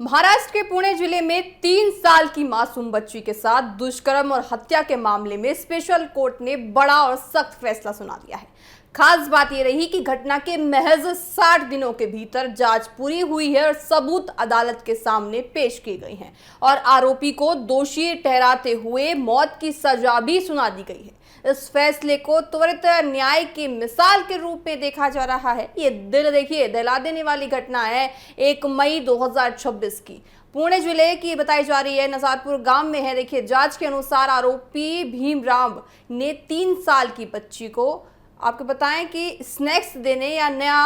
महाराष्ट्र के पुणे जिले में 3 साल की मासूम बच्ची के साथ दुष्कर्म और हत्या के मामले में स्पेशल कोर्ट ने बड़ा और सख्त फैसला सुना दिया है। खास बात यह रही कि घटना के महज 60 दिनों के भीतर जांच पूरी हुई है और सबूत अदालत के सामने पेश किए गए हैं और आरोपी को दोषी ठहराते हुए मौत की सजा भी सुना दी गई है। इस फैसले को त्वरित न्याय की मिसाल के रूप में देखा जा रहा है। ये दिला देने वाली घटना है 1 मई 2026 की, पुणे जिले की बताई जा रही है। नजारपुर गांव में है। देखिए, जांच के अनुसार आरोपी भीमराव ने 3 साल की बच्ची को आपको बताएं कि स्नैक्स देने या नया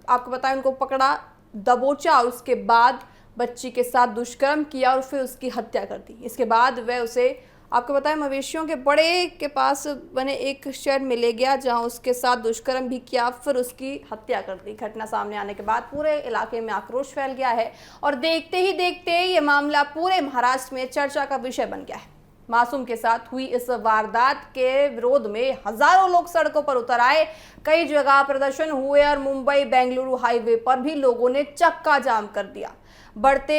आपको बताएं उनको पकड़ा, दबोचा और उसके बाद बच्ची के साथ दुष्कर्म किया और फिर उसकी हत्या कर दी। इसके बाद वह उसे आपको बताएं मवेशियों के बड़े के पास बने एक शेड में ले गया, जहां उसके साथ दुष्कर्म भी किया, फिर उसकी हत्या कर दी। घटना सामने आने के बाद पूरे इलाके में आक्रोश फैल गया है और देखते ही देखते ये मामला पूरे महाराष्ट्र में चर्चा का विषय बन गया है। मासूम के साथ हुई इस वारदात के विरोध में हजारों लोग सड़कों पर उतर आए। कई जगह प्रदर्शन हुए और मुंबई बेंगलुरु हाईवे पर भी लोगों ने चक्का जाम कर दिया। बढ़ते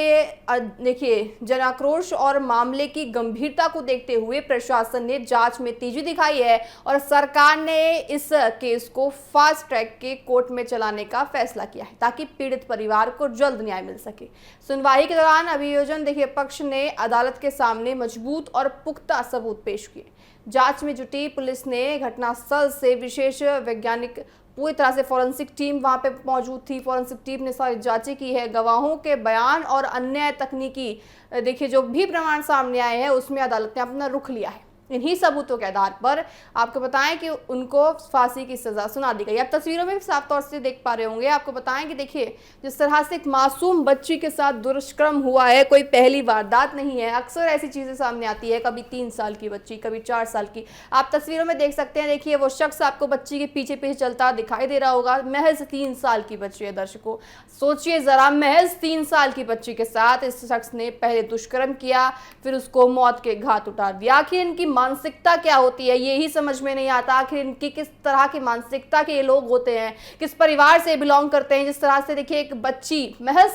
देखिए जनाक्रोश और मामले की गंभीरता को देखते हुए प्रशासन ने जांच में तेजी दिखाई है और सरकार ने इस केस को फास्ट ट्रैक के कोर्ट में चलाने का फैसला किया है ताकि पीड़ित परिवार को जल्द न्याय मिल सके। सुनवाई के दौरान अभियोजन पक्ष ने अदालत के सामने मजबूत और पुख्ता सबूत पेश किए। जांच में जुटी पुलिस ने घटनास्थल से विशेष वैज्ञानिक पूरी तरह से फॉरेंसिक टीम वहां पे मौजूद थी। फॉरेंसिक टीम ने सारी जांचें की है। गवाहों के बयान और अन्य तकनीकी जो भी प्रमाण सामने आए हैं उसमें अदालत ने अपना रुख लिया है। इन्हीं सबूतों के आधार पर आपको बताएं कि उनको फांसी की सजा सुना दी गई। आप तस्वीरों में भी साफ तौर से देख पा रहे होंगे। आपको बताएं कि देखिए, जिस तरह से एक मासूम बच्ची के साथ दुष्कर्म हुआ है, कोई पहली वारदात नहीं है। अक्सर ऐसी चीजें सामने आती है, कभी 3 साल की बच्ची, कभी 4 साल की। आप तस्वीरों में देख सकते हैं। देखिए, वो शख्स आपको बच्ची के पीछे पीछे चलता दिखाई दे रहा होगा। महज 3 साल की बच्ची है। दर्शकों, सोचिए जरा, महज 3 साल की बच्ची के साथ इस शख्स ने पहले दुष्कर्म किया, फिर उसको मौत के घाट उतार दिया। आखिर इनकी मानसिकता क्या होती है, ये ही समझ में नहीं आता। आखिर इनकी किस तरह की मानसिकता के ये लोग होते हैं, किस परिवार से बिलोंग करते हैं, जिस तरह से देखिए एक बच्ची, महज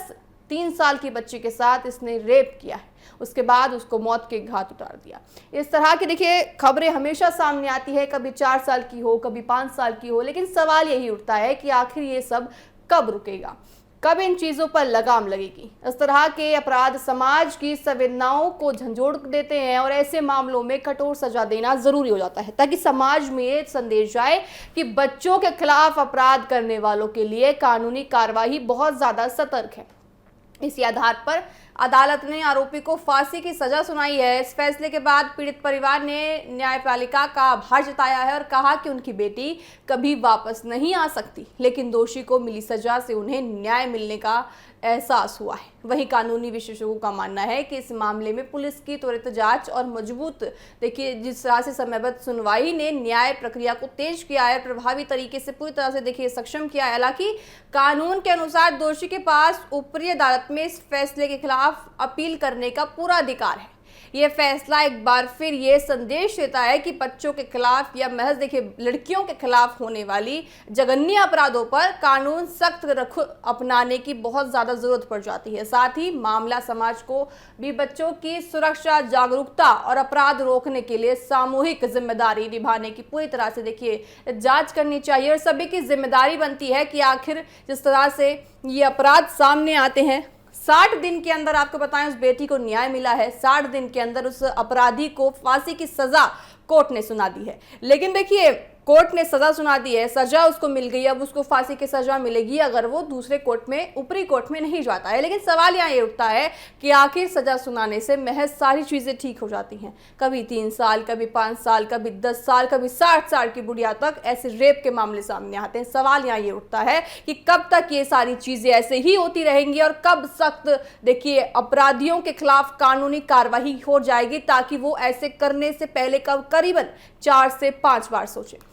3 साल की बच्ची के साथ इसने रेप किया है, उसके बाद उसको मौत के घाट उतार दिया। इस तरह की देखिए खबरें हमेशा सामने आती है, कभी 4 साल की हो, कभी 5 साल की हो, लेकिन सवाल यही उठता है कि आखिर ये सब कब रुकेगा, कब इन चीजों पर लगाम लगेगी। इस तरह के अपराध समाज की संवेदनाओं को झंझोड़ देते हैं और ऐसे मामलों में कठोर सजा देना जरूरी हो जाता है ताकि समाज में ये संदेश जाए कि बच्चों के खिलाफ अपराध करने वालों के लिए कानूनी कार्रवाई बहुत ज्यादा सतर्क है। इसी आधार पर अदालत ने आरोपी को फांसी की सजा सुनाई है। इस फैसले के बाद पीड़ित परिवार ने न्यायपालिका का आभार जताया है और कहा कि उनकी बेटी कभी वापस नहीं आ सकती, लेकिन दोषी को मिली सजा से उन्हें न्याय मिलने का एहसास हुआ है। वहीं कानूनी विशेषज्ञों का मानना है कि इस मामले में पुलिस की त्वरित जांच और मजबूत जिस तरह से समयबद्ध सुनवाई ने न्याय प्रक्रिया को तेज किया है, प्रभावी तरीके से पूरी तरह से सक्षम किया है। हालांकि कानून के अनुसार दोषी के पास ऊपरी अदालत में इस फैसले के खिलाफ अपील करने का पूरा अधिकार है। यह फैसला एक बार फिर ये संदेश देता है कि बच्चों के खिलाफ या महज लड़कियों के खिलाफ होने वाली जघन्य अपराधों पर कानून सख्त रुख अपनाने की बहुत ज्यादा जरूरत पड़ जाती है। साथ ही मामला समाज को भी बच्चों की सुरक्षा, जागरूकता और अपराध रोकने के लिए सामूहिक जिम्मेदारी निभाने की पूरी तरह से जांच करनी चाहिए और सभी की जिम्मेदारी बनती है कि आखिर जिस तरह से ये अपराध सामने आते हैं, 60 दिन के अंदर आपको बताएं उस बेटी को न्याय मिला है। 60 दिन के अंदर उस अपराधी को फांसी की सजा कोर्ट ने सुना दी है। लेकिन देखिए, कोर्ट ने सजा सुना दी है, सजा उसको मिल गई, अब उसको फांसी की सजा मिलेगी अगर वो दूसरे कोर्ट में, ऊपरी कोर्ट में नहीं जाता है। लेकिन सवाल यहाँ ये उठता है कि आखिर सजा सुनाने से महज सारी चीजें ठीक हो जाती हैं? कभी 3 साल, कभी 5 साल, कभी 10 साल, कभी 60 साल की बुढ़िया तक ऐसे रेप के मामले सामने आते हैं। सवाल यहाँ ये उठता है कि कब तक ये सारी चीजें ऐसे ही होती रहेंगी और कब सख्त अपराधियों के खिलाफ कानूनी कार्रवाई हो जाएगी ताकि वो ऐसे करने से पहले करीबन 4 से 5 बार सोचे।